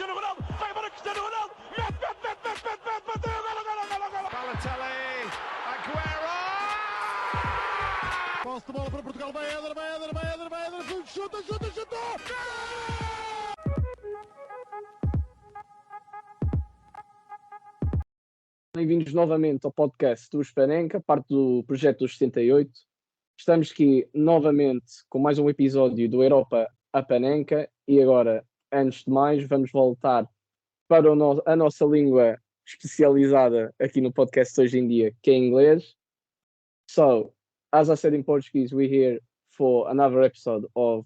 Cristiano Ronaldo, vai embora Cristiano Ronaldo, mete, bateu, golo. Balotelli, Aguero! Posse de bola para Portugal, vai Éder, chuta! Bem-vindos novamente ao podcast dos Panenka, parte do projeto dos 78. Estamos aqui novamente com mais um episódio do Europa a Panenka e agora, antes de mais, vamos voltar para a nossa língua especializada aqui no podcast hoje em dia, que é inglês. So, as I said in Portuguese, we're here for another episode of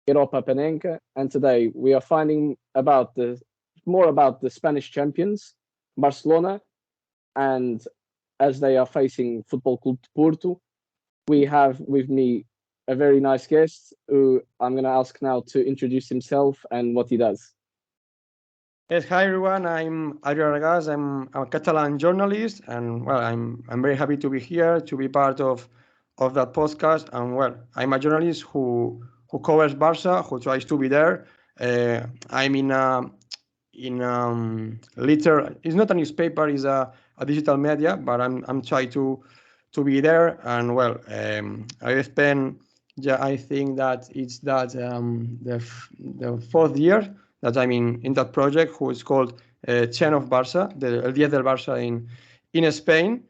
Europa Panenka, and today we are finding more about the Spanish champions, Barcelona, and as they are facing Football Club de Porto, we have with me a very nice guest who I'm going to ask now to introduce himself and what he does. Yes, hi everyone. I'm Adrià Regàs. I'm a Catalan journalist, and well, I'm very happy to be here to be part of that podcast. And well, I'm a journalist who covers Barça, who tries to be there. I'm in liter. It's not a newspaper. It's a digital media, but I'm trying to be there. And well, I spent. Yeah, I think that it's the fourth year that I'm in that project, who is called Chen of Barça, the El Diez del Barça in Spain.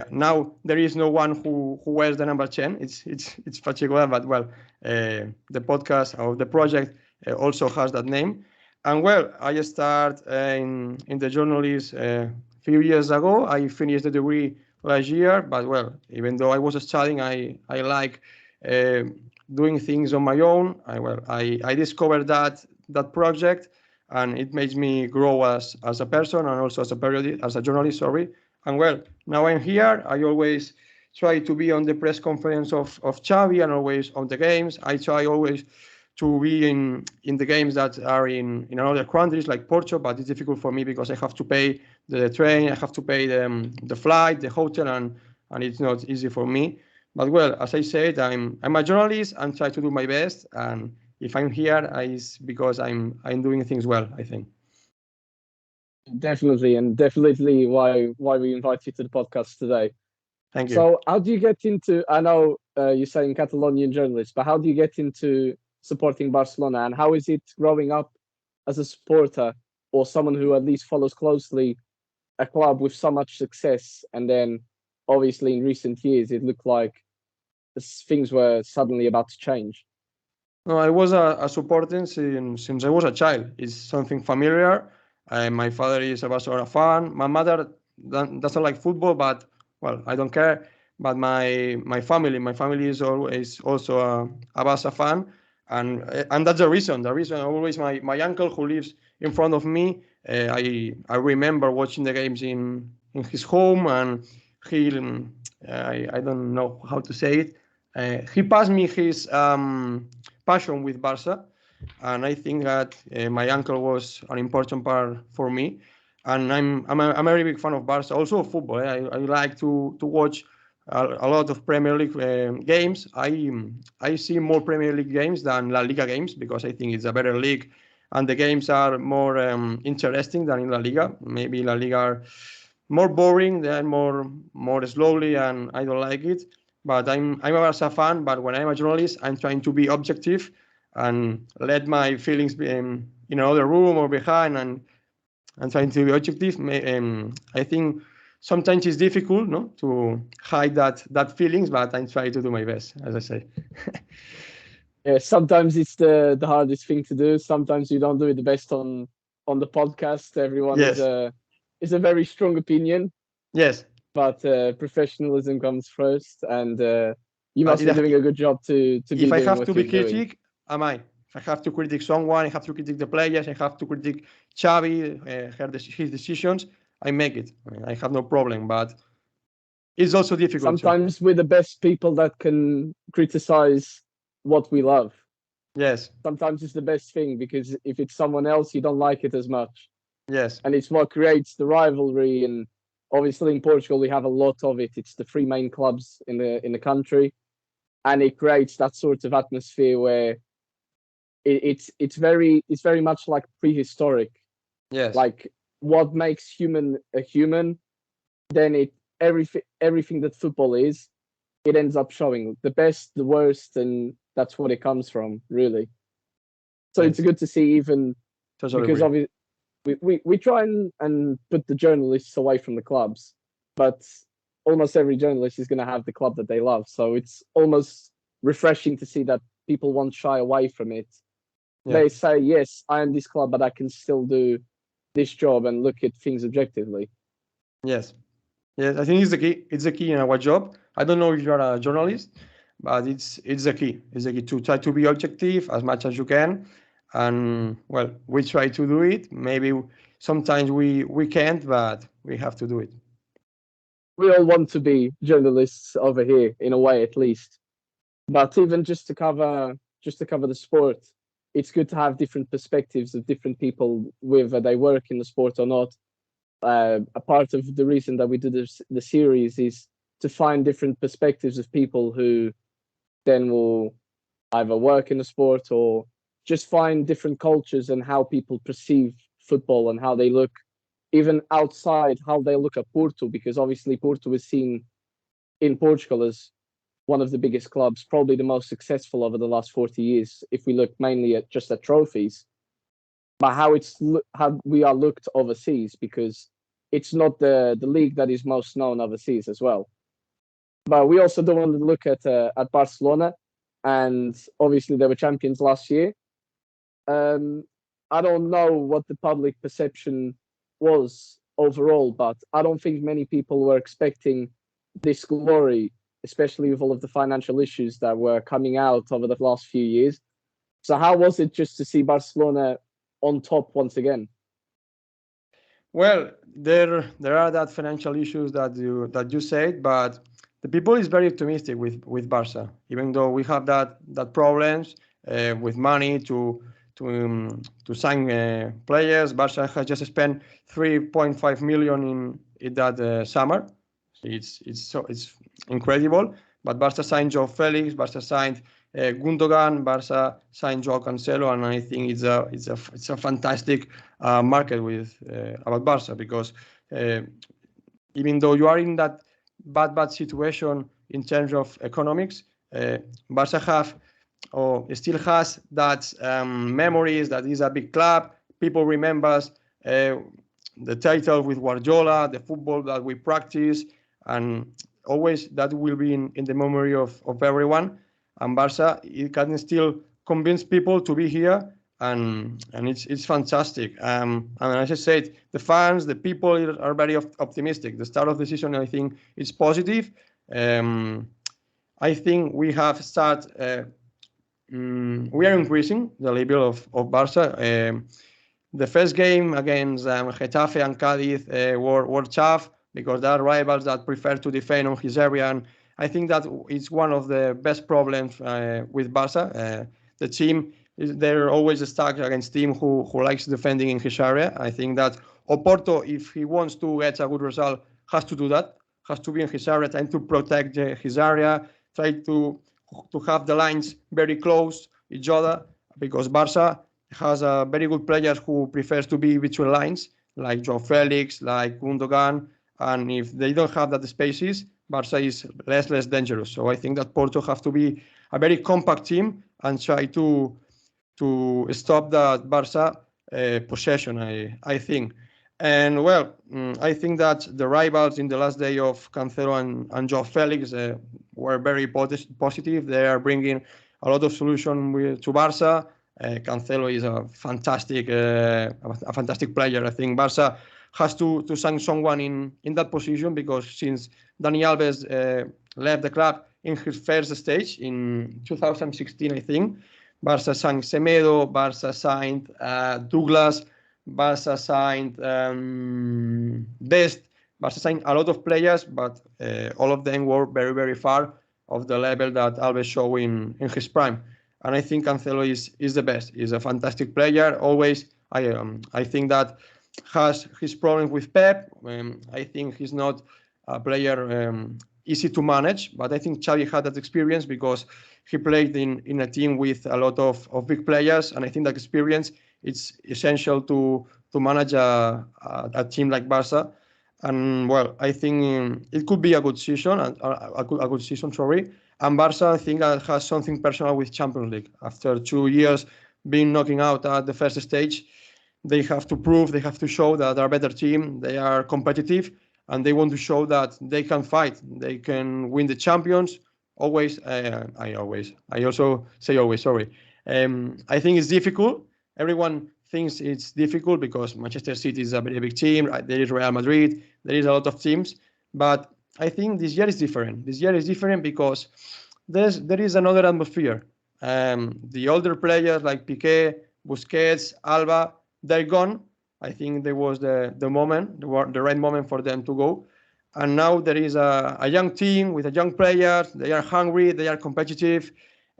Now there is no one who wears the number 10. It's particular, but well, the podcast or the project also has that name. And well, I started in the journalism a few years ago. I finished the degree last year, but well, even though I was studying, I like doing things on my own. I discovered that project, and it makes me grow as a person and also as a journalist. And well, now I'm here. I always try to be on the press conference of Xavi and always on the games. I try always to be in the games that are in other countries like Porto, but it's difficult for me because I have to pay the train, I have to pay the flight, the hotel, and it's not easy for me. But well, as I said, I'm a journalist and try to do my best. And if I'm here, it's because I'm doing things well, I think. Definitely, and definitely why we invite you to the podcast today. Thank you. So how do you get into, I know you're saying Catalonian journalist, but how do you get into supporting Barcelona, and how is it growing up as a supporter or someone who at least follows closely a club with so much success, and then obviously in recent years it looked like things were suddenly about to change? No, I was a supporter since I was a child. It's something familiar. My father is a Barcelona fan. My mother doesn't like football, but well, I don't care. But my family is always also a Barca fan, and that's the reason. The reason always my uncle who lives in front of me. I remember watching the games in his home, and he I don't know how to say it. He passed me his passion with Barca, and I think that my uncle was an important part for me. And I'm a very big fan of Barca, also of football. I like to watch a lot of Premier League games. I see more Premier League games than La Liga games because I think it's a better league, and the games are more interesting than in La Liga. Maybe La Liga are more boring, they're more slowly, and I don't like it. But I'm a Barca fan, but when I'm a journalist, I'm trying to be objective and let my feelings be in another room or behind, and trying to be objective. I think sometimes it's difficult, no, to hide that feelings, but I'm trying to do my best, as I say. Yeah, sometimes it's the hardest thing to do. Sometimes you don't do it the best on the podcast. Everyone Yes. is a very strong opinion. Yes. But professionalism comes first, and you must be doing a good job to be doing what you're doing. If I have to be critic, am I? If I have to critique someone, I have to critique the players, I have to critique Xavi, his decisions, I make it. I mean, I have no problem, but it's also difficult. Sometimes we're the best people that can criticize what we love. Yes. Sometimes it's the best thing, because if it's someone else, you don't like it as much. Yes. And it's what creates the rivalry. And obviously in Portugal, we have a lot of it. It's the three main clubs in the country. And it creates that sort of atmosphere where it's very much like prehistoric. Yes. Like what makes human a human, then everything that football is, it ends up showing the best, the worst, and that's what it comes from, really. So Yes. it's good to see, even Totally because agree. obviously we try and put the journalists away from the clubs, but almost every journalist is going to have the club that they love. So it's almost refreshing to see that people won't shy away from it. Yeah. They say, yes, I am this club, but I can still do this job and look at things objectively. Yes. Yes, I think it's the key. It's the key in our job. I don't know if you're a journalist, but it's the key. It's the key to try to be objective as much as you can. And well, we try to do it. Maybe sometimes we can't, but we have to do it. We all want to be journalists over here, in a way, at least. But even just to cover the sport, it's good to have different perspectives of different people, whether they work in the sport or not. A part of the reason that we do the series is to find different perspectives of people who then will either work in the sport or just find different cultures and how people perceive football and how they look, even outside, how they look at Porto, because obviously Porto is seen in Portugal as one of the biggest clubs, probably the most successful over the last 40 years, if we look mainly at just at trophies, but how we are looked overseas, because it's not the league that is most known overseas as well. But we also don't want to look at Barcelona, and obviously they were champions last year. I don't know what the public perception was overall, but I don't think many people were expecting this glory, especially with all of the financial issues that were coming out over the last few years. So how was it just to see Barcelona on top once again? Well, there are that financial issues that you said, but the people is very optimistic with Barca, even though we have that problems with money to sign players. Barca has just spent 3.5 million in that summer. It's incredible. But Barca signed João Félix, Barca signed Gundogan, Barca signed João Cancelo, and I think it's a fantastic market with about Barca, because even though you are in that bad situation in terms of economics, Barca have or still has that memories that is a big club. People remembers the title with Guardiola, the football that we practice, and always that will be in the memory of everyone. And Barca, it can still convince people to be here, and it's fantastic. And as I said, the fans, the people are very optimistic. The start of the season, I think, is positive. I think we have we are increasing the level of Barca. The first game against Getafe and Cádiz were tough, because there are rivals that prefer to defend on his area, and I think that it's one of the best problems with Barca. The team they're always stuck against team who likes defending in his area. I think that Porto, if he wants to get a good result, has to do that. Has to be in his area, trying to protect his area, try to have the lines very close each other, because Barca has very good players who prefers to be between lines, like João Félix, like Gundogan, and if they don't have that spaces, Barca is less dangerous. So I think that Porto have to be a very compact team and try to stop that Barca possession, I think. And well, I think that the rivals in the last day of Cancelo and João Félix were very positive. They are bringing a lot of solution to Barca. Cancelo is a fantastic player. I think Barca has to sign someone in that position, because since Dani Alves left the club in his first stage in 2016, I think, Barca signed Semedo, Barca signed Douglas, Barca signed Best, Barca signed a lot of players, but all of them were very, very far of the level that Alves showed in his prime. And I think Cancelo is the best. He's a fantastic player. Always, I think that has his problems with Pep. I think he's not a player easy to manage. But I think Xavi had that experience because he played in a team with a lot of big players, and I think that experience it's essential to manage a team like Barça. And well, I think it could be a good season, a good season. Sorry, and Barça I think has something personal with Champions League. After 2 years being knocking out at the first stage, they have to prove, they have to show that they're a better team, they are competitive, and they want to show that they can fight, they can win the champions. Always, I also say always. Sorry. I think it's difficult. Everyone thinks it's difficult because Manchester City is a very big team. Right? There is Real Madrid. There is a lot of teams, but I think this year is different. This year is different because there is another atmosphere. The older players like Piqué, Busquets, Alba, they're gone. I think there was the right moment for them to go. And now there is a young team with a young players. They are hungry. They are competitive.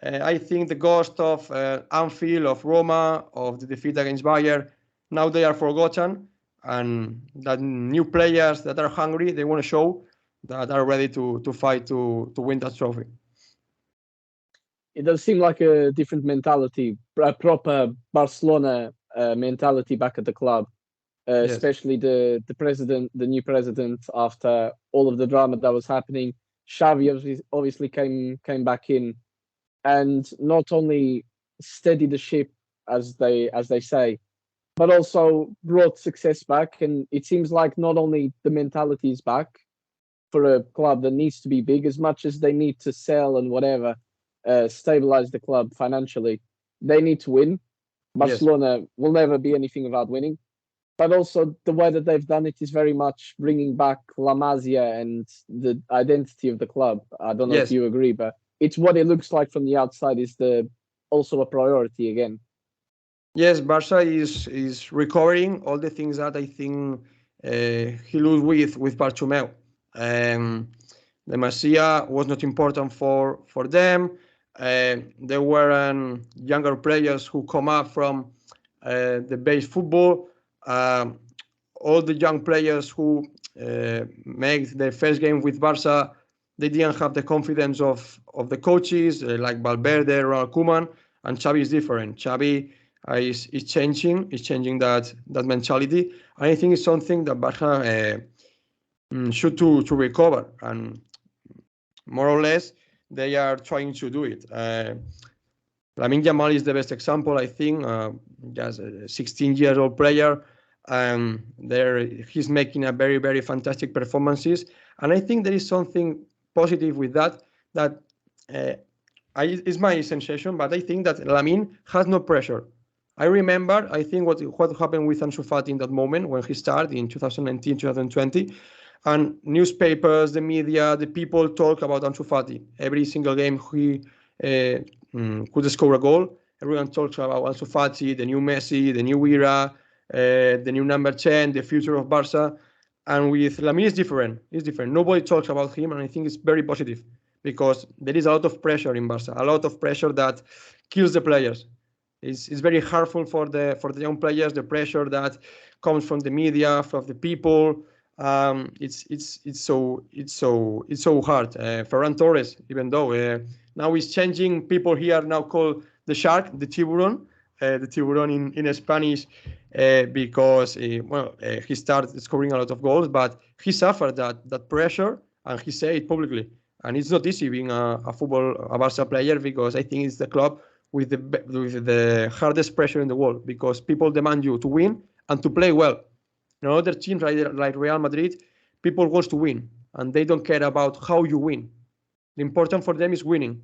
I think the ghost of Anfield, of Roma, of the defeat against Bayern, now they are forgotten. And that new players that are hungry, they want to show that are ready to fight to win that trophy. It does seem like a different mentality, a proper Barcelona mentality back at the club. Yes. Especially the new president, after all of the drama that was happening. Xavi obviously came back in and not only steadied the ship, as they say, but also brought success back. And it seems like not only the mentality is back for a club that needs to be big, as much as they need to sell and whatever, stabilize the club financially, they need to win. Barcelona will never be anything without winning. But also the way that they've done it is very much bringing back La Masia and the identity of the club. I don't know if you agree, but it's what it looks like from the outside is also a priority again. Yes, Barça is recovering all the things that I think he lost with Bartomeu. The Masia was not important for them. There were younger players who come up from the base football. All the young players who make their first game with Barça, they didn't have the confidence of the coaches like Valverde, Ronald Koeman, and Xavi is different. Xavi is changing that mentality, and I think it's something that Barça should to recover, and more or less they are trying to do it. Lamine Yamal is the best example, I think, just a 16-year-old player. He's making a very, very fantastic performances, and I think there is something positive with that. It's my sensation, but I think that Lamine has no pressure. I remember, I think what happened with Ansu Fati in that moment when he started in 2019, 2020, and newspapers, the media, the people talk about Ansu Fati. Every single game he could score a goal. Everyone talks about Ansu Fati, the new Messi, the new era, the new number 10, the future of Barça. And with Lamine, it's different. Nobody talks about him, and I think it's very positive because there is a lot of pressure in Barça, a lot of pressure that kills the players. It's very harmful for the young players. The pressure that comes from the media, from the people. It's so hard. Ferran Torres, even though now he's changing. People here now call the shark the tiburon in Spanish, because he started scoring a lot of goals, but he suffered that pressure, and he said it publicly. And it's not easy being a Barça player, because I think it's the club with the hardest pressure in the world, because people demand you to win and to play well. In other teams like Real Madrid, people want to win, and they don't care about how you win. The important for them is winning.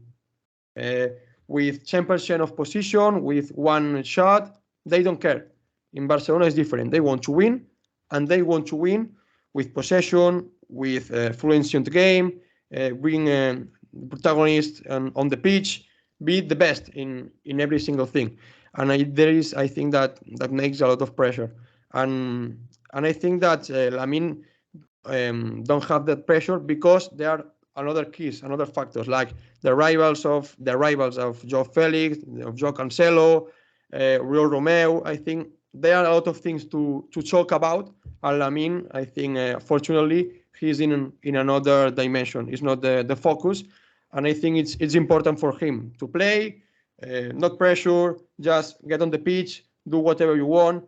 With 10% of position, with one shot, they don't care. In Barcelona, it's different. They want to win, and they want to win with possession, with fluency in the game, being protagonists on the pitch, be the best in every single thing. And I think that makes a lot of pressure. And I think that Lamine don't have that pressure because there are other factors, like the rivals of João Félix, of João Cancelo, Rio Romeo. I think there are a lot of things to talk about. And Lamine, I think, fortunately, he's in another dimension. It's not the focus, and I think it's important for him to play, not pressure, just get on the pitch, do whatever you want,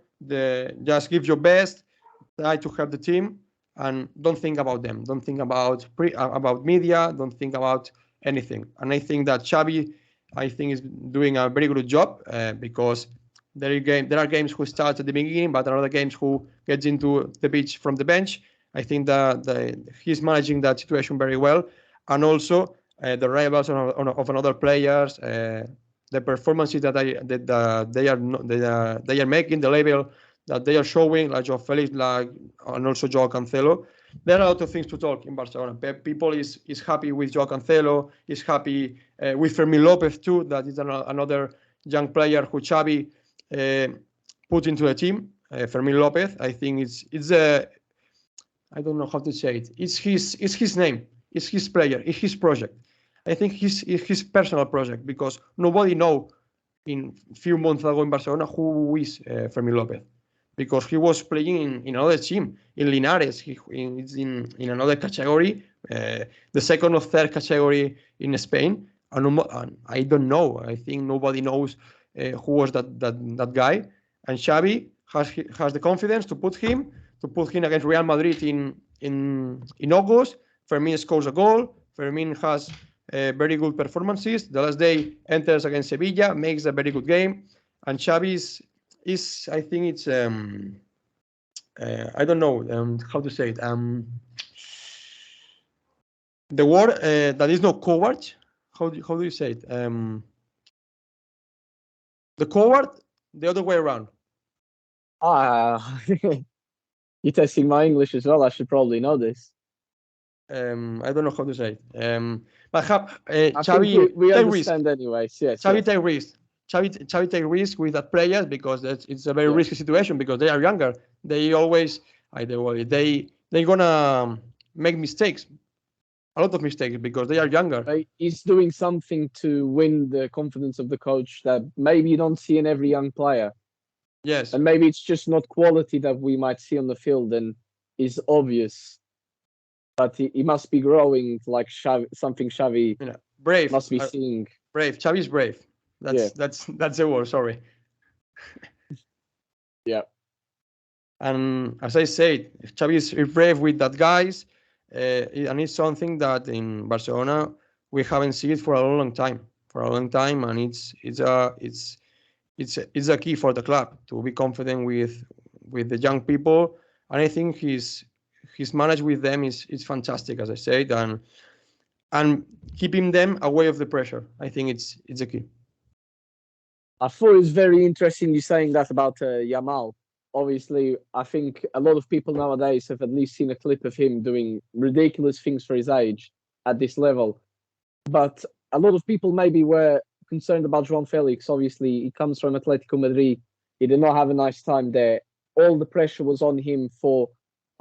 just give your best, try to help the team, and don't think about them. Don't think about media. Don't think about anything. And I think that Xavi, is doing a very good job because there are games who start at the beginning, but there are other games who gets into the pitch from the bench. I think that he's managing that situation very well, and also the rivals of another players, the performances that they are making, the level that they are showing, like João Félix, and also João Cancelo. There are a lot of things to talk in Barcelona. People is happy with João Cancelo, is happy with Fermín López too. That is another young player who Xavi put into the team. Fermín López, I think it's I don't know how to say it. It's his name. It's his player. It's his project. I think it's his personal project because nobody know in few months ago in Barcelona who is Fermín López, because he was playing in another team in Linares. He's in another category, the second or third category in Spain, and I don't know. I think nobody knows who was that guy. And Xavi has the confidence to put him against Real Madrid in August. Fermín scores a goal. Fermín has very good performances. The last day enters against Sevilla, makes a very good game, and Xavi is I think it's I don't know how to say it. The word that is not coward. How do you say it? The coward, the other way around. You're testing my English as well. I should probably know this. I don't know how to say it. But Xavi, we understand anyways. Yes. Xavi take risks. Xavi take risks with that players because it's a very risky situation because they are younger. They always they're gonna make mistakes, a lot of mistakes because they are younger. He's doing something to win the confidence of the coach that maybe you don't see in every young player. Yes. And maybe it's just not quality that we might see on the field and is obvious. But he must be growing like Xavi, something Xavi brave must be seeing. Brave. Xavi is brave. That's the word. Sorry. Yeah. And as I said, Xavi is brave with that guys, and it's something that in Barcelona we haven't seen it for a long time. And it's a key for the club to be confident with the young people. And I think his manage with them is fantastic, as I said, and keeping them away of the pressure. I think it's a key. I thought it was very interesting you saying that about Yamal. Obviously, I think a lot of people nowadays have at least seen a clip of him doing ridiculous things for his age at this level. But a lot of people maybe were concerned about João Félix. Obviously, he comes from Atletico Madrid. He did not have a nice time there. All the pressure was on him for,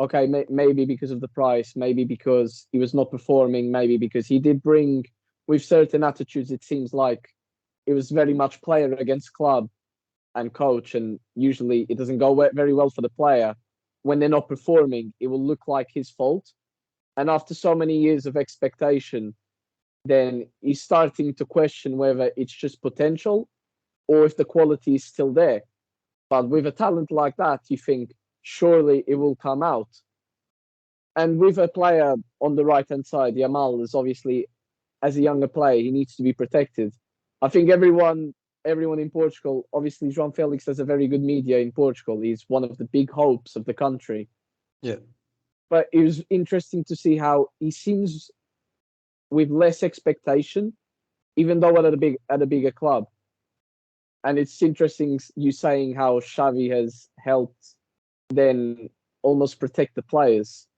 okay, maybe because of the price, maybe because he was not performing, maybe because he did bring, with certain attitudes, it seems like it was very much player against club and coach, and usually it doesn't go very well for the player. When they're not performing, it will look like his fault. And after so many years of expectation, then he's starting to question whether it's just potential or if the quality is still there. But with a talent like that, you think surely it will come out. And with a player on the right-hand side, Yamal is obviously, as a younger player, he needs to be protected. I think everyone in Portugal, obviously João Félix has a very good media in Portugal. He's one of the big hopes of the country. Yeah. But it was interesting to see how he seems with less expectation, even though at a bigger club. And it's interesting you saying how Xavi has helped then almost protect the players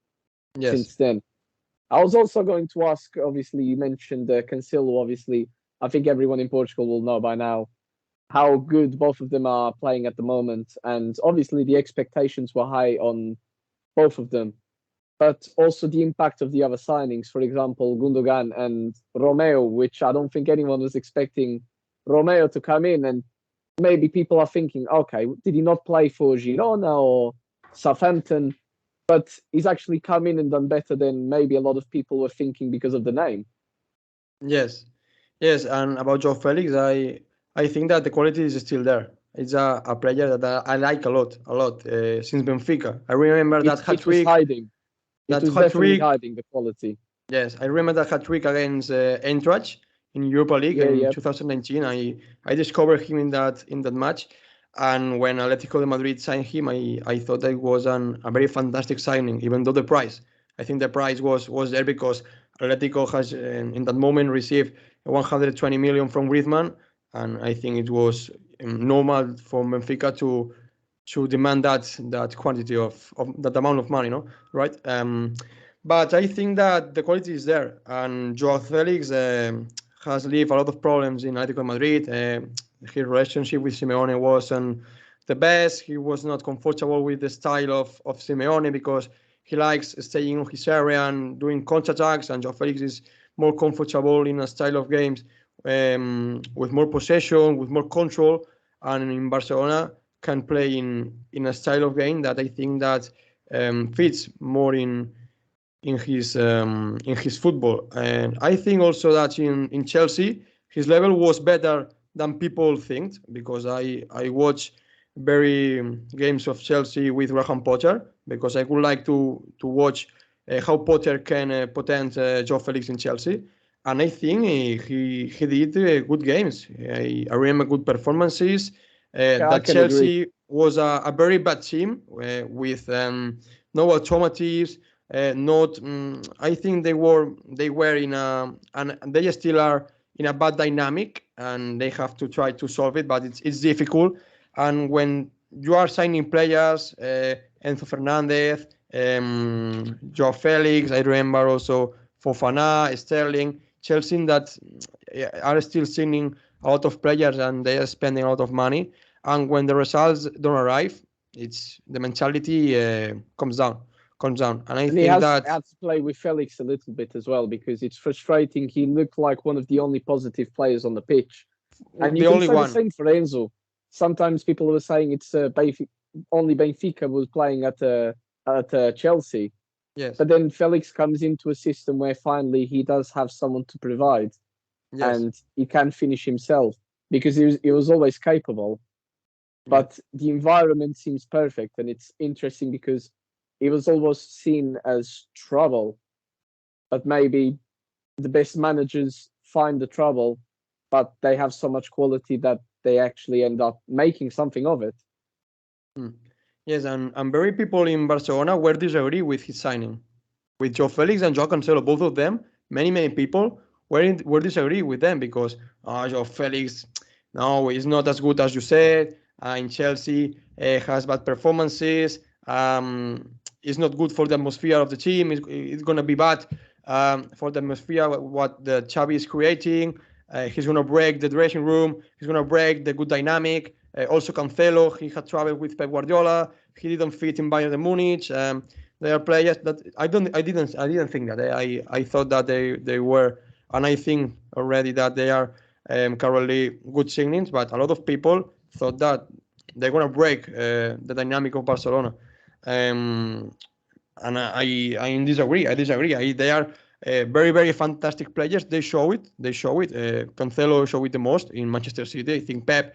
since then. I was also going to ask, obviously, you mentioned Cancelo, obviously. I think everyone in Portugal will know by now how good both of them are playing at the moment. And obviously the expectations were high on both of them. But also the impact of the other signings, for example, Gundogan and Romeo, which I don't think anyone was expecting Romeo to come in. And maybe people are thinking, okay, did he not play for Girona or Southampton? but he's actually come in and done better than maybe a lot of people were thinking because of the name. Yes, yes, and about João Félix, I think that the quality is still there. It's a player that I like a lot, since Benfica. I remember that hat It was trick. hiding. It was definitely hiding the quality. Yes, I remember that hat trick against Eintracht in Europa League in 2019. I discovered him in that match, and when Atletico de Madrid signed him, I thought that it was a very fantastic signing, even though the price. I think the price was there because Atletico has in that moment received 120 million from Griezmann, and I think it was normal for Benfica to demand that quantity of that amount of money, no, right? But I think that the quality is there, and João Félix has lived a lot of problems in Atletico Madrid. His relationship with Simeone wasn't the best. He was not comfortable with the style of Simeone because he likes staying on his area and doing counter-attacks, and João Félix is more comfortable in a style of games with more possession, with more control, and in Barcelona can play in a style of game that I think that fits more in his football. And I think also that in Chelsea his level was better than people think, because I watch very games of Chelsea with Graham Potter, because I would like to watch how Potter can potent João Félix in Chelsea. And I think he did good games. I remember good performances. That Chelsea was a very bad team with no automatics. I think they were in and they still are in a bad dynamic, and they have to try to solve it, but it's difficult. And when you are signing players, Enzo Fernandez, João Félix, I remember also Fofana, Sterling, Chelsea that are still signing a lot of players and they are spending a lot of money. And when the results don't arrive, it's the mentality comes down. And I think that had to play with Félix a little bit as well, because it's frustrating. He looked like one of the only positive players on the pitch, and you can say the same for Enzo. Sometimes people were saying it's only Benfica was playing at Chelsea. Yes. But then Félix comes into a system where finally he does have someone to provide, and he can finish himself, because he was always capable. But the environment seems perfect, and it's interesting because he was almost seen as trouble. But maybe the best managers find the trouble, but they have so much quality that they actually end up making something of it. Yes, and very people in Barcelona were disagree with his signing, with João Félix and João Cancelo, both of them. Many people were disagree with them because João Félix, no, he's not as good as you said. In Chelsea, has bad performances. It's not good for the atmosphere of the team. It's going to be bad for the atmosphere what the Xavi is creating. He's going to break the dressing room. He's going to break the good dynamic. Also Cancelo, he had trouble with Pep Guardiola. He didn't fit in Bayern Munich. They are players that I didn't think that. I thought that they were, and I think already that they are currently good signings. But a lot of people thought that they're going to break the dynamic of Barcelona. And I disagree. They are very, very fantastic players. They show it. Cancelo showed it the most in Manchester City. I think Pep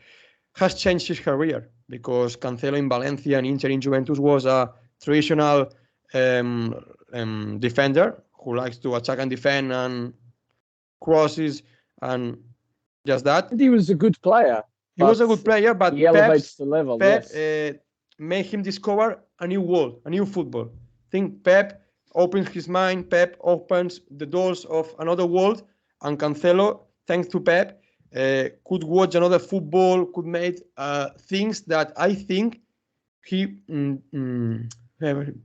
has changed his career because Cancelo in Valencia and Inter in Juventus was a traditional defender who likes to attack and defend and crosses and just that. And he was a good player. He was a good player, but he elevates the level. Pep made him discover a new world, a new football. I think Pep opens his mind. Pep opens the doors of another world, and Cancelo, thanks to Pep, could watch another football, could make things that I think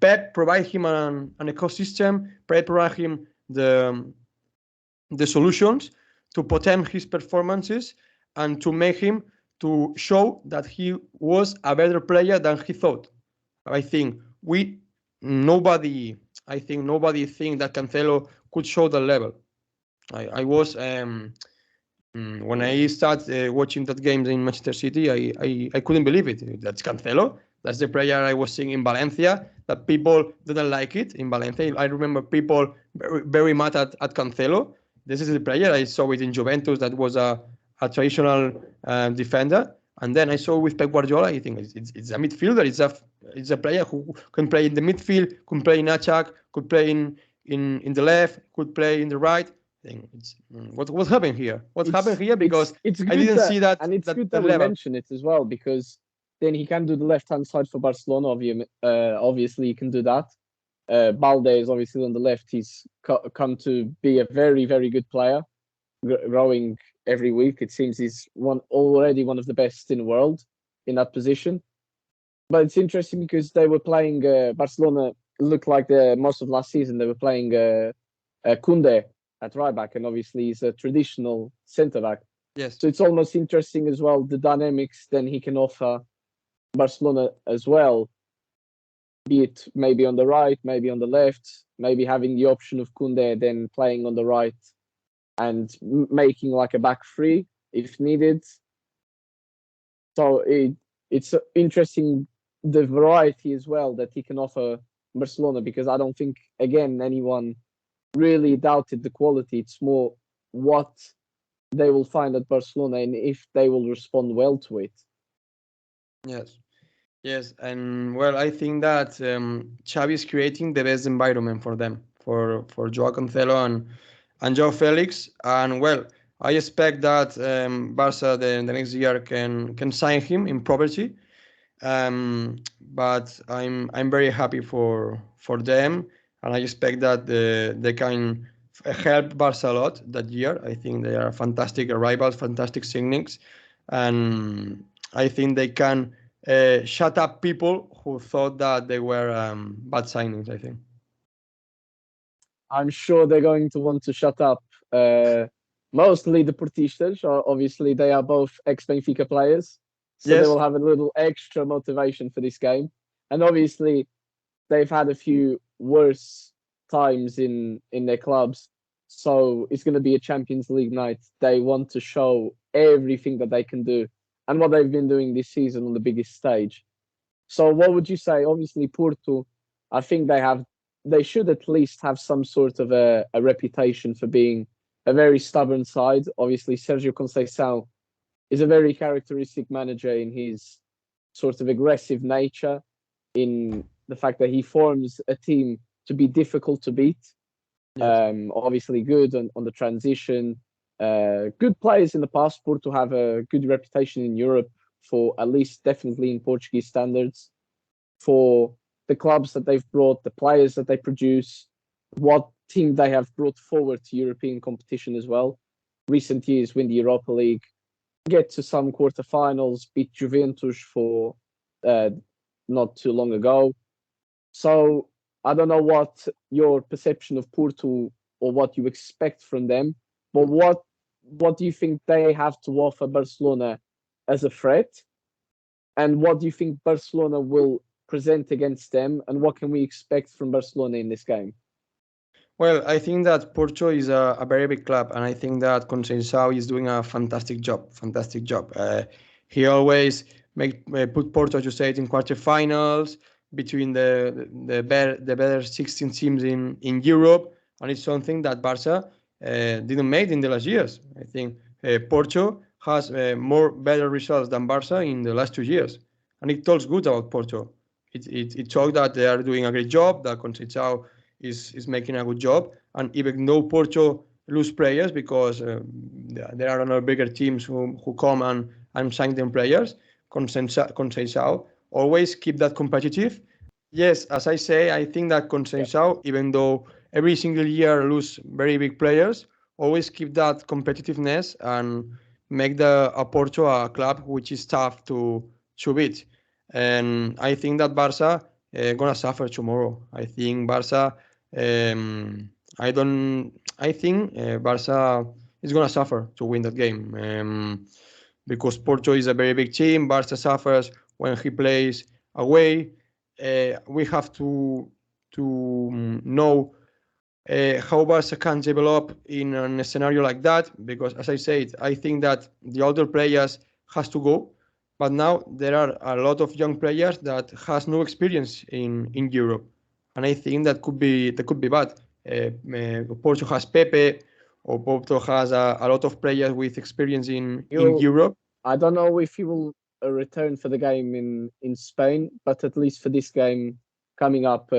Pep provide him an ecosystem. Pep provide him the solutions to potent his performances and to make him to show that he was a better player than he thought. I think nobody think that Cancelo could show the level. I was when I started watching that games in Manchester City, I couldn't believe it. That's Cancelo. That's the player I was seeing in Valencia, that people didn't like it in Valencia. I remember people very mad at Cancelo. This is the player. I saw it in Juventus. That was a traditional defender. And then I saw with Pep Guardiola, I think it's a midfielder. It's a player who can play in the midfield, could play in attack, could play in the left, could play in the right. I think it's what happened here? What happened here? Because it's I didn't see that. And it's good that that we level. mention it as well, because then he can do the left-hand side for Barcelona. Obviously, he can do that. Balde is obviously on the left. He's come to be a very, very good player, growing every week. It seems he's already one of the best in the world in that position. But it's interesting because they were playing Barcelona. Looked like most of last season they were playing Koundé at right back, and obviously he's a traditional centre back. Yes. So it's almost interesting as well the dynamics then he can offer Barcelona as well, be it maybe on the right, maybe on the left, maybe having the option of Koundé then playing on the right and making like a back three if needed. So it's interesting the variety as well that he can offer Barcelona, because I don't think, again, anyone really doubted the quality. It's more what they will find at Barcelona and if they will respond well to it. Yes, and well, I think that Xavi is creating the best environment for them, for Joao Cancelo and Joao Félix, and well, I expect that Barca the next year can sign him in property, but I'm very happy for them, and I expect that they can help Barca a lot that year. I think they are fantastic arrivals, fantastic signings, and I think they can shut up people who thought that they were bad signings, I think. I'm sure they're going to want to shut up mostly the Portistas. Obviously, they are both ex-Benfica players, so Yes. they will have a little extra motivation for this game. And obviously, they've had a few worse times in their clubs, so it's going to be a Champions League night. They want to show everything that they can do and what they've been doing this season on the biggest stage. So what would you say? Obviously, Porto, I think they should at least have some sort of a reputation for being a very stubborn side. Obviously, Sergio Conceição is a very characteristic manager in his sort of aggressive nature, in the fact that he forms a team to be difficult to beat. Yes. Obviously good on the transition. Good players in the past. Porto have a good reputation in Europe, for at least definitely in Portuguese standards, for the clubs that they've brought, the players that they produce, what team they have brought forward to European competition as well. Recent years win the Europa League, get to some quarterfinals, beat Juventus for not too long ago. So I don't know what your perception of Porto or what you expect from them, but what do you think they have to offer Barcelona as a threat? And what do you think Barcelona will present against them? And what can we expect from Barcelona in this game? Well, I think that Porto is a very big club, and I think that Conceição is doing a fantastic job. He always put Porto, as you said, in quarterfinals between the better 16 teams in Europe, and it's something that Barca didn't make in the last years. I think Porto has more better results than Barca in the last 2 years, and it talks good about Porto. It talks that they are doing a great job, that Conceição is making a good job, and even though Porto lose players because there are other bigger teams who come and sign them players, Conceição always keep that competitive. Yes, as I say, I think that Conceição, even though every single year lose very big players, always keep that competitiveness and make the Porto a club which is tough to beat. And I think that Barca gonna suffer tomorrow. I think Barca. I think Barca is gonna suffer to win that game because Porto is a very big team. Barca suffers when he plays away. We have to know how Barca can develop in a scenario like that, because, as I said, I think that the older players has to go. But now there are a lot of young players that has no experience in Europe, and I think that could be bad. Porto has Pepe, or Porto has a lot of players with experience in You'll, Europe. I don't know if he will return for the game in Spain, but at least for this game coming up,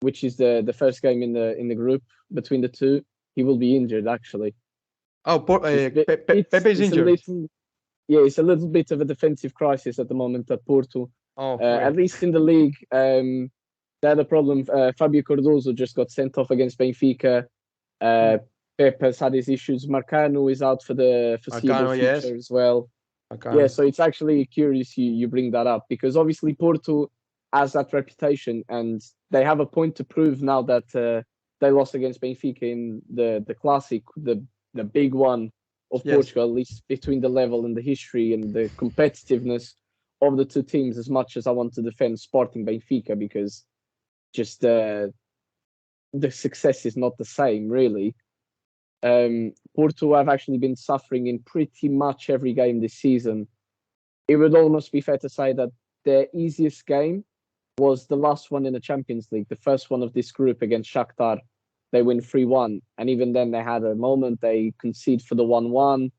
which is the first game in the group between the two, he will be injured actually. Oh, Pepe is It's a injured. little, yeah, it's a little bit of a defensive crisis at the moment at Porto. Oh, At least in the league, they had a problem. Fabio Cardoso just got sent off against Benfica. Pep has had his issues. Marcano is out for the foreseeable future as well. Yeah, so it's actually curious you bring that up, because obviously Porto has that reputation and they have a point to prove now that they lost against Benfica in the Classic, the big one of Portugal, at least between the level and the history and the competitiveness of the two teams. As much as I want to defend Sporting Benfica, because just the success is not the same, really. Porto have actually been suffering in pretty much every game this season. It would almost be fair to say that their easiest game was the last one in the Champions League, the first one of this group against Shakhtar. They win 3-1, and even then they had a moment, they concede for the 1-1,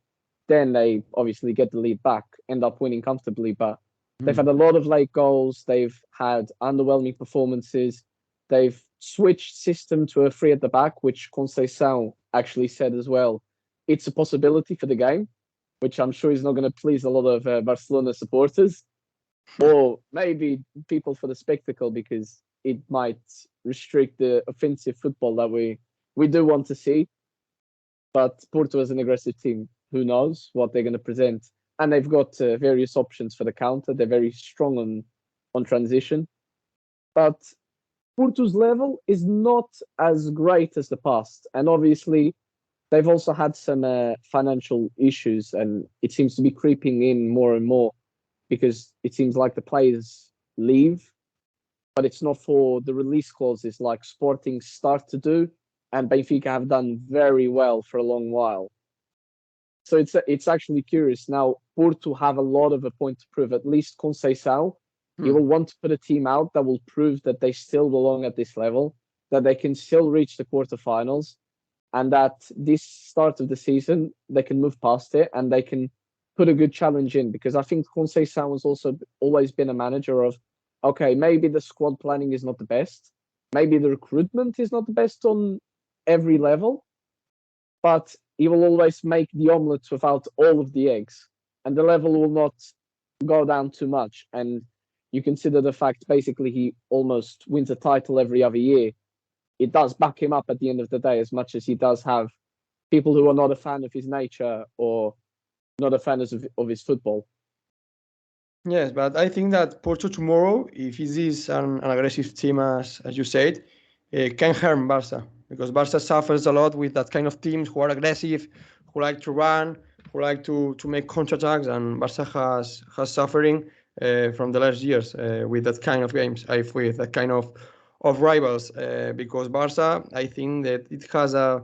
then they obviously get the lead back, end up winning comfortably, but they've had a lot of late goals, they've had underwhelming performances, they've switched system to a three at the back, which Conceição actually said as well. It's a possibility for the game, which I'm sure is not going to please a lot of Barcelona supporters, or maybe people for the spectacle, because it might restrict the offensive football that we do want to see. But Porto is an aggressive team. Who knows what they're going to present? And they've got various options for the counter. They're very strong on transition. But Porto's level is not as great as the past. And obviously, they've also had some financial issues, and it seems to be creeping in more and more, because it seems like the players leave, but it's not for the release clauses like Sporting start to do, and Benfica have done very well for a long while. So it's actually curious. Now, Porto have a lot of a point to prove, at least Conceição. He will want to put a team out that will prove that they still belong at this level, that they can still reach the quarterfinals, and that this start of the season, they can move past it and they can put a good challenge in. Because I think Conceição has also always been a manager of, okay, maybe the squad planning is not the best, maybe the recruitment is not the best on every level, but he will always make the omelette without all of the eggs, and the level will not go down too much. And you consider the fact basically he almost wins a title every other year. It does back him up at the end of the day, as much as he does have people who are not a fan of his nature or not a fan of his football. Yes, but I think that Porto tomorrow, if it is an aggressive team, as you said, can harm Barça, because Barça suffers a lot with that kind of teams who are aggressive, who like to run, who like to make counterattacks, and Barça has suffering from the last years with that kind of games, with that kind of rivals, because Barça, I think that it has a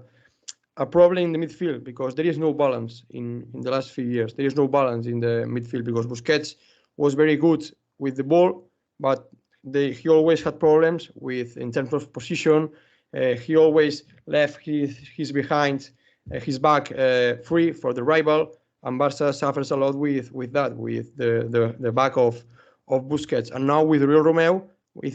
problem in the midfield, because there is no balance in the last few years. There is no balance in the midfield, because Busquets was very good with the ball, but he always had problems in terms of position. He always left his behind, his back free for the rival, and Barça suffers a lot with that, with the back of Busquets. And now with Real Romeo,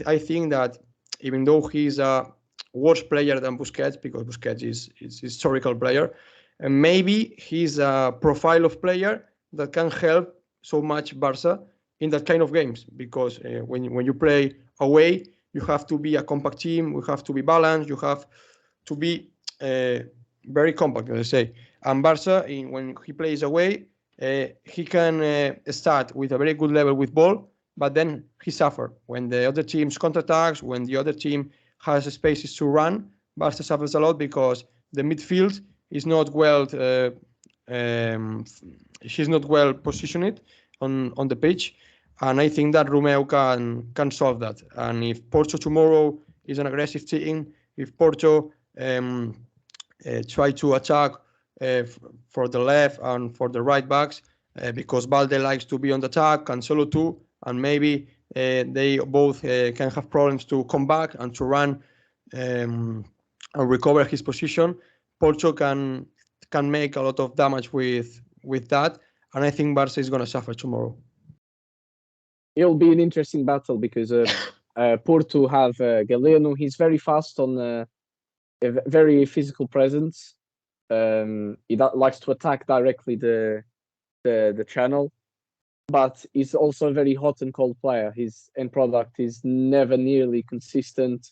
I think that even though he's a worse player than Busquets, because Busquets is historical player, and maybe he's a profile of player that can help so much Barça in that kind of games, because when you play away, you have to be a compact team, you have to be balanced, you have to be very compact, let's say. And Barça, when he plays away, he can start with a very good level with ball, but then he suffers when the other team's counterattacks, when the other team has spaces to run. Barça suffers a lot because the midfield is not well. She's not well positioned on the pitch, and I think that Romeo can solve that. And if Porto tomorrow is an aggressive team, if Porto try to attack for the left and for the right backs, because Balde likes to be on the attack, Cancelo too, and maybe they both can have problems to come back and to run and recover his position. Porto can make a lot of damage with that, and I think Barca is going to suffer tomorrow. It'll be an interesting battle because Porto have Galeno. He's very fast on a very physical presence. He likes to attack directly the channel, but he's also a very hot and cold player. His end product is never nearly consistent.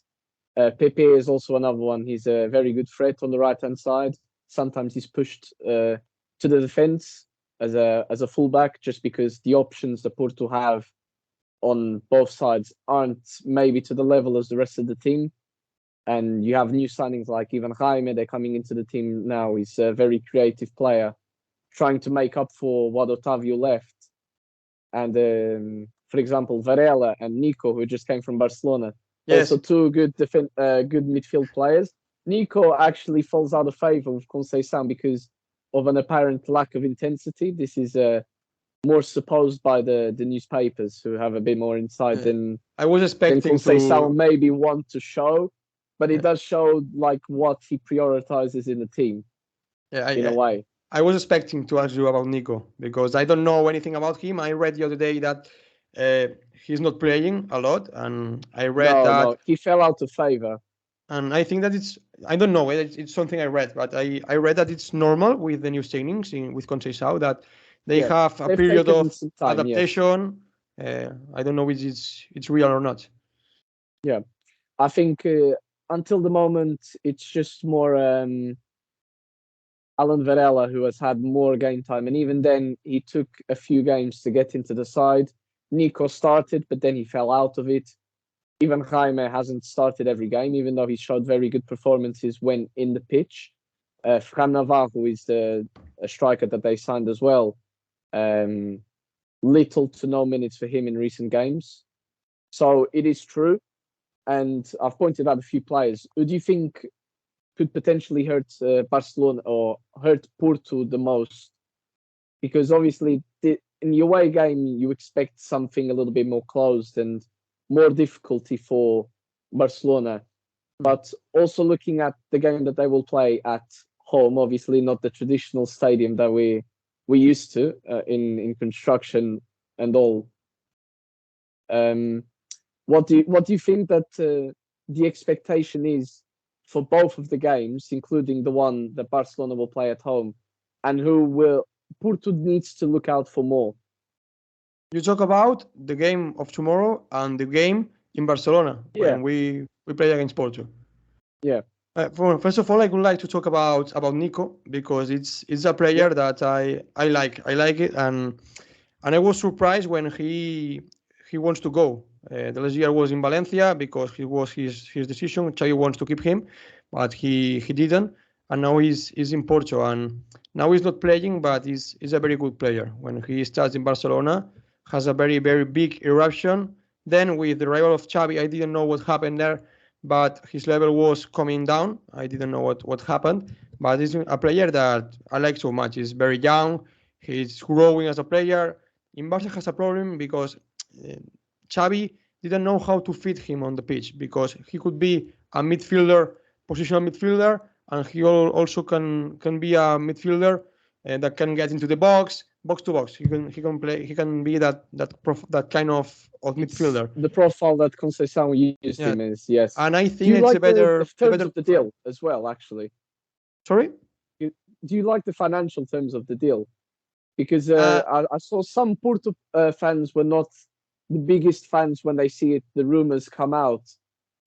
Pepe is also another one. He's a very good threat on the right hand side. Sometimes he's pushed to the defense as a fullback, just because the options that Porto have on both sides aren't maybe to the level as the rest of the team. And you have new signings like Ivan Jaime, they're coming into the team now. He's a very creative player, trying to make up for what Otavio left. And for example, Varela and Nico, who just came from Barcelona, Yes. also two good midfield players. Nico actually falls out of favor with Conceição because of an apparent lack of intensity. This is more supposed by the newspapers, who have a bit more insight than I was expecting Conceição maybe want to show, but it does show like what he prioritizes in the team. In a way. I was expecting to ask you about Nico because I don't know anything about him. I read the other day that he's not playing a lot, and I read that he fell out of favor. And I think that I don't know, it's something I read, but I read that it's normal with the new signings with Conceição that they have a period of time, adaptation. Yes. I don't know if it's real or not. Yeah, I think until the moment it's just more Alan Varela who has had more game time, and even then he took a few games to get into the side. Nico started, but then he fell out of it. Even Jaime hasn't started every game, even though he showed very good performances when in the pitch. Fran Navarro is a striker that they signed as well. Little to no minutes for him in recent games. So it is true. And I've pointed out a few players. Who do you think could potentially hurt Barcelona or hurt Porto the most? Because obviously in the away game, you expect something a little bit more closed and more difficulty for Barcelona. But also looking at the game that they will play at home, obviously not the traditional stadium that we used to in construction and all. What do you think that the expectation is for both of the games, including the one that Barcelona will play at home, and who will Porto needs to look out for more? You talk about the game of tomorrow and the game in Barcelona when we play against Porto. Yeah. First of all, I would like to talk about Nico because it's a player that I like. I like it, and I was surprised when he wants to go. The last year was in Valencia because it was his decision. Xavi wants to keep him, but he didn't, and now he's in Porto, and now he's not playing, but he's a very good player. When he starts in Barcelona, has a very, very big eruption. Then with the arrival of Xavi, I didn't know what happened there, but his level was coming down. I didn't know what happened, but he's a player that I like so much. He's very young. He's growing as a player. In Barca has a problem because Xavi didn't know how to fit him on the pitch because he could be a midfielder, positional midfielder, and he also can be a midfielder that can get into the box to box. He can play. He can be that kind of midfielder. The profile that Conceição used him is, yes. And I think it's a better terms of the deal as well. Actually, sorry. Do you like the financial terms of the deal? Because I saw some Porto fans were not the biggest fans when they see it. The rumors come out,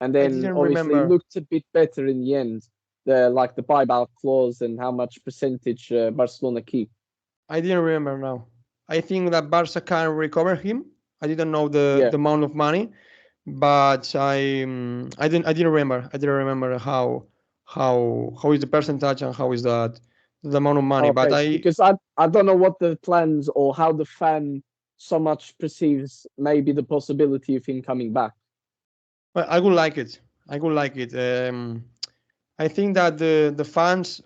and then obviously it looked a bit better in the end. The buyback clause and how much percentage Barcelona keep. I didn't remember now. I think that Barca can recover him. I didn't know the amount of money, but I didn't remember. I didn't remember how is the percentage and how is that the amount of money. Okay. Because I don't know what the plans or how the fan so much perceives maybe the possibility of him coming back. Well, I would like it. I think that the fans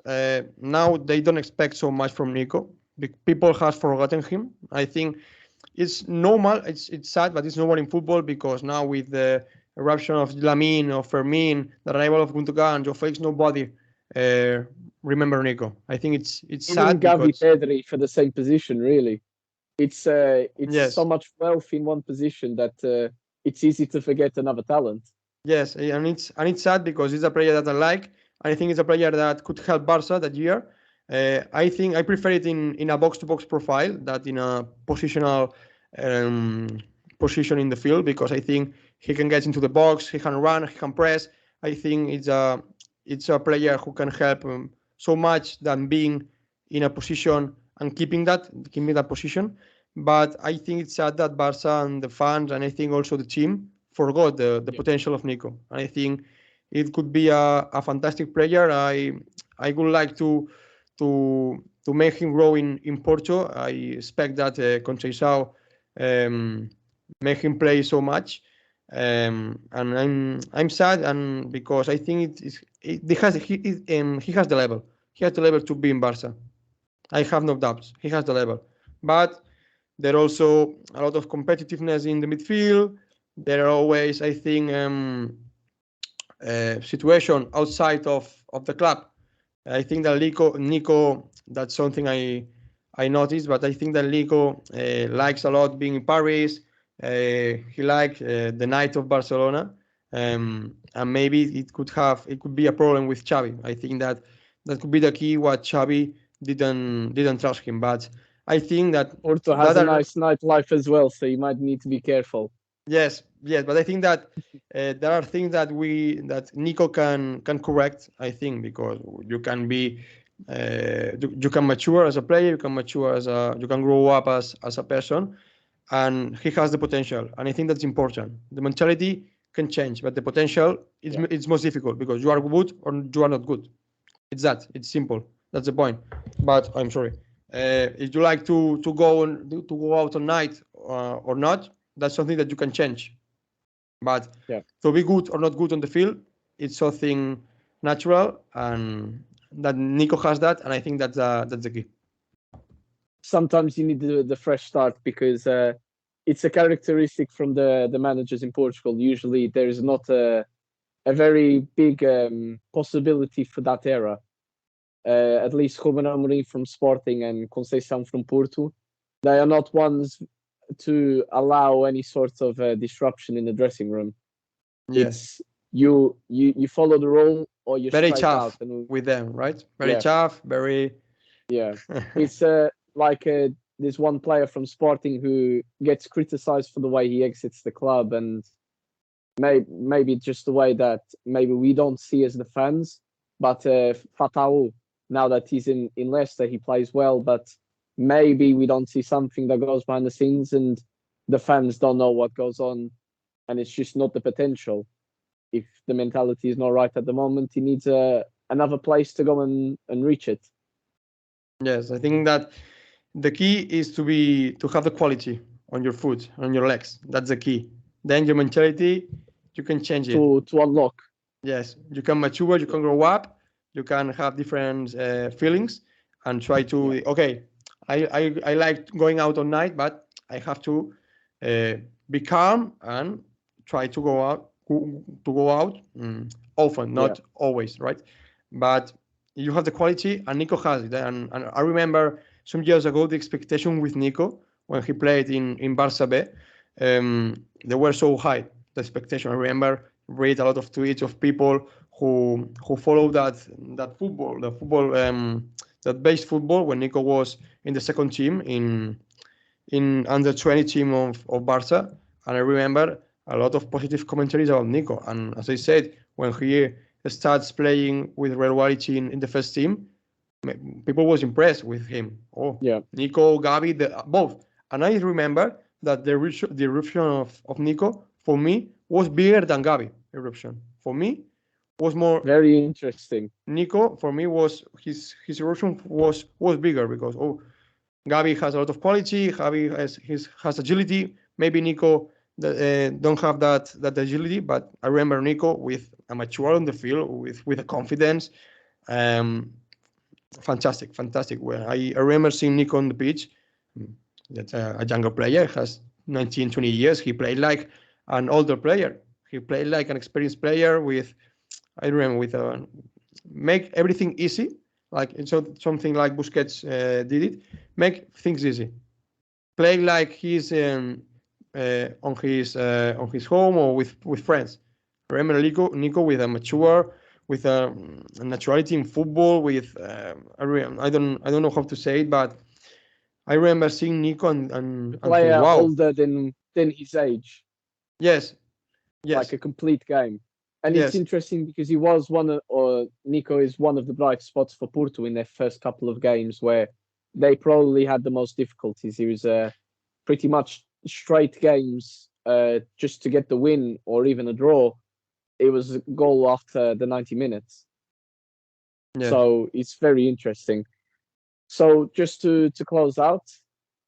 now they don't expect so much from Nico people has forgotten him. I think it's normal. It's sad, but it's normal in football because now with the eruption of Lamine, of Fermin, the arrival of Gundogan, Joe Félix, nobody remember Nico. I think it's Even sad Gavi, because Pedri for the same position, really. It's yes, so much wealth in one position that it's easy to forget another talent. yes, and it's sad because it's a player that I like. I think it's a player that could help Barca that year. I think I prefer it in a box-to-box profile that in a positional um, position in the field because I think he can get into the box, he can run, he can press. I think it's a player who can help so much than being in a position and keeping that position. But I think it's sad that Barca and the fans and I think also the team forgot the potential of Nico. And I think it could be a fantastic player. I would like to make him grow in Porto. I expect that Conceição make him play so much. And I'm sad and because I think he has the level. He has the level to be in Barca. I have no doubts. He has the level. But there are also a lot of competitiveness in the midfield. There are always, I think, situation outside of the club. I think that Nico, that's something I noticed, but I think that Nico likes a lot being in Paris. He likes the night of Barcelona, and maybe it could be a problem with Xavi. I think that could be the key. What Xavi didn't trust him, but I think that Porto has a nice nightlife as well, so you might need to be careful. Yes, but I think that there are things that Nico can correct. I think because you can be you can mature as a player, you can mature you can grow up as a person, and he has the potential, and I think that's important. The mentality can change, but the potential it's most difficult because you are good or you are not good. It's simple. That's the point. But I'm sorry. If you like to go out at night or not, that's something that you can change. But to be good or not good on the field, it's something natural, and that Nico has that, and I think that's the key. Sometimes you need the fresh start because it's a characteristic from the managers in Portugal. Usually there is not a very big possibility for that era. At least Ruben Amorim from Sporting and Conceição from Porto, they are not ones to allow any sort of disruption in the dressing room. Yes, you follow the role or you're very straight tough out with them, right? Very tough, very. It's like there's one player from Sporting who gets criticized for the way he exits the club, and maybe just the way that maybe we don't see as the fans. But Fatau, now that he's in Leicester, he plays well, but maybe we don't see something that goes behind the scenes and the fans don't know what goes on, and it's just not the potential. If the mentality is not right at the moment, he needs another place to go and reach it. Yes, I think that the key is to have the quality on your foot, on your legs. That's the key. Then your mentality, you can change it. To unlock. Yes, you can mature, you can grow up, you can have different feelings and try to, okay, I like going out at night, but I have to be calm and try to go out often, not always, right? But you have the quality, and Nico has it. And I remember some years ago the expectation with Nico when he played in Barça B, they were so high. The expectation. I remember read a lot of tweets of people who follow that football, that base football when Nico was in the second team in under 20 team of Barça. And I remember a lot of positive commentaries about Nico. And as I said, when he starts playing with regularity in the first team, people was impressed with him. Nico, Gavi, both. And I remember that the eruption of Nico for me was bigger than Gavi eruption. For me, was more very interesting. Nico for me was his eruption was bigger because Gavi has a lot of quality. Gavi has agility. Maybe Nico don't have that agility, but I remember Nico with a mature on the field with a confidence. fantastic. When I remember seeing Nico on the pitch. That's a younger player, has 19, 20 years. He played like an older player. He played like an experienced player with, I remember, with make everything easy. Like something like Busquets did it. Make things easy. Play like he's on his home or with friends. Remember Nico with a mature, with a naturality in football. With I don't know how to say it, but I remember seeing Nico and player think, wow. older than his age. Yes. Like a complete game. And yes. It's interesting because he was Nico is one of the bright spots for Porto in their first couple of games where they probably had the most difficulties. He was pretty much straight games just to get the win or even a draw. It was a goal after the 90 minutes. Yes. So it's very interesting. So just to close out,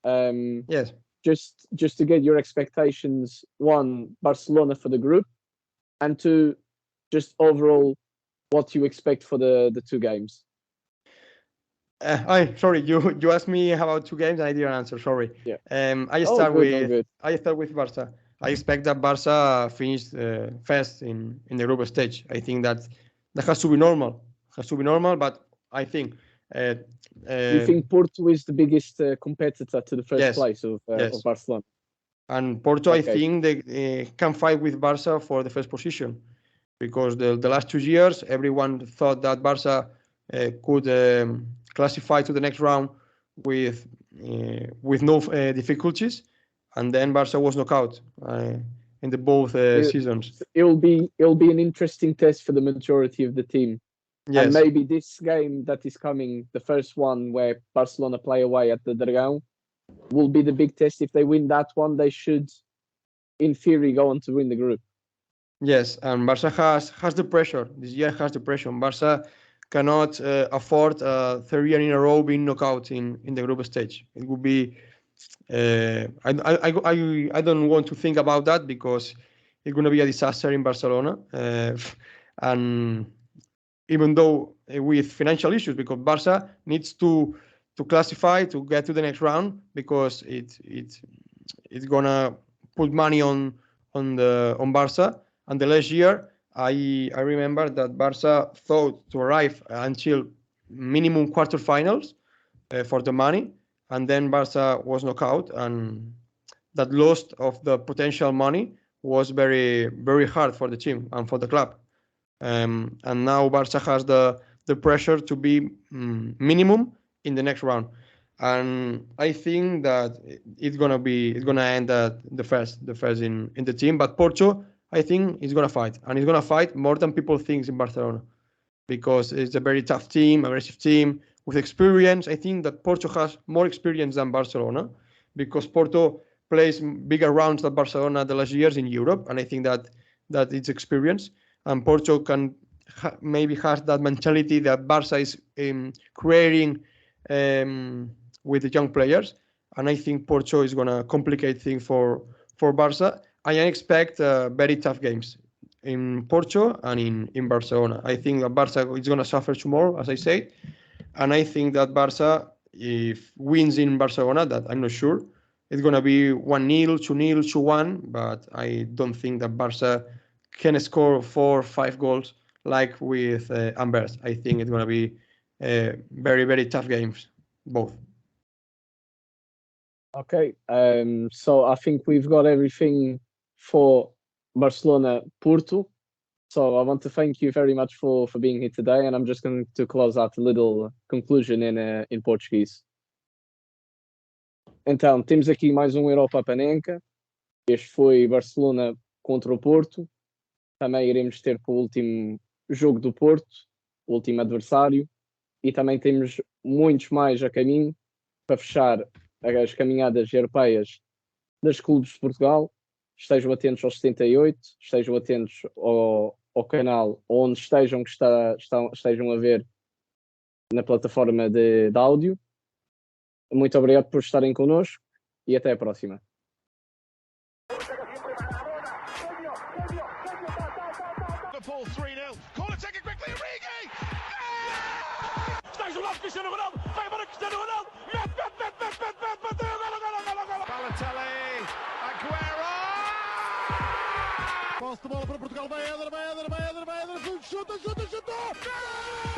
yes, just to get your expectations, one, Barcelona for the group, and two, just overall what you expect for the two games. Sorry, you asked me about two games. I didn't answer. Sorry. Yeah. I start with Barça. I expect that Barça finished first in the group stage. I think that has to be normal. But I think. You think Porto is the biggest competitor to the first place of Barcelona? And Porto, I think they can fight with Barça for the first position, because the last 2 years everyone thought that Barça could classify to the next round with no difficulties, and then Barça was knocked out in the both seasons. It'll be an interesting test for the majority of the team. Yes. And maybe this game that is coming, the first one where Barcelona play away at the Dragão, will be the big test. If they win that one, they should, in theory, go on to win the group. Yes, and Barça has the pressure. This year has the pressure. Barça cannot afford a third year in a row being knocked out in the group stage. It would be. I don't want to think about that, because it's going to be a disaster in Barcelona, and even though with financial issues, because Barça needs to classify to get to the next round, because it's gonna put money on Barça. And the last year, I remember that Barça thought to arrive until minimum quarterfinals for the money, and then Barça was knocked out, and that loss of the potential money was very, very hard for the team and for the club. And now Barça has the pressure to be minimum in the next round, and I think that it's gonna end at the first in the team. But Porto, I think, is gonna fight, and it's gonna fight more than people think in Barcelona, because it's a very tough team, aggressive team with experience. I think that Porto has more experience than Barcelona, because Porto plays bigger rounds than Barcelona the last years in Europe, and I think that it's experience. And Porto can maybe has that mentality that Barça is creating with the young players, and I think Porto is gonna complicate things for Barça. I expect very tough games in Porto and in Barcelona. I think that Barça is gonna suffer tomorrow, as I said, and I think that Barça, if wins in Barcelona, that I'm not sure, it's gonna be 1-0, 2-0, 2-1, but I don't think that Barça can score 4 or 5 goals like with Ambers. I think it's going to be very, very tough games, both. Okay, so I think we've got everything for Barcelona Porto. So I want to thank you very much for being here today, and I'm just going to close out a little conclusion in Português. Então, temos aqui mais Europa Panenka. Este foi Barcelona contra o Porto. Também iremos ter para o último jogo do Porto, o último adversário, e também temos muitos mais a caminho para fechar as caminhadas europeias das clubes de Portugal. Estejam atentos aos 78, estejam atentos ao canal onde estejam a ver na plataforma de áudio. Muito obrigado por estarem connosco e até a próxima. Liverpool 3-0. Corner taken quickly. Origi! Stays on up, Posse de bola para Portugal. Vai Éder, vai Éder, vai Éder, vai Éder. Chuta, chuta, chutou! Gol!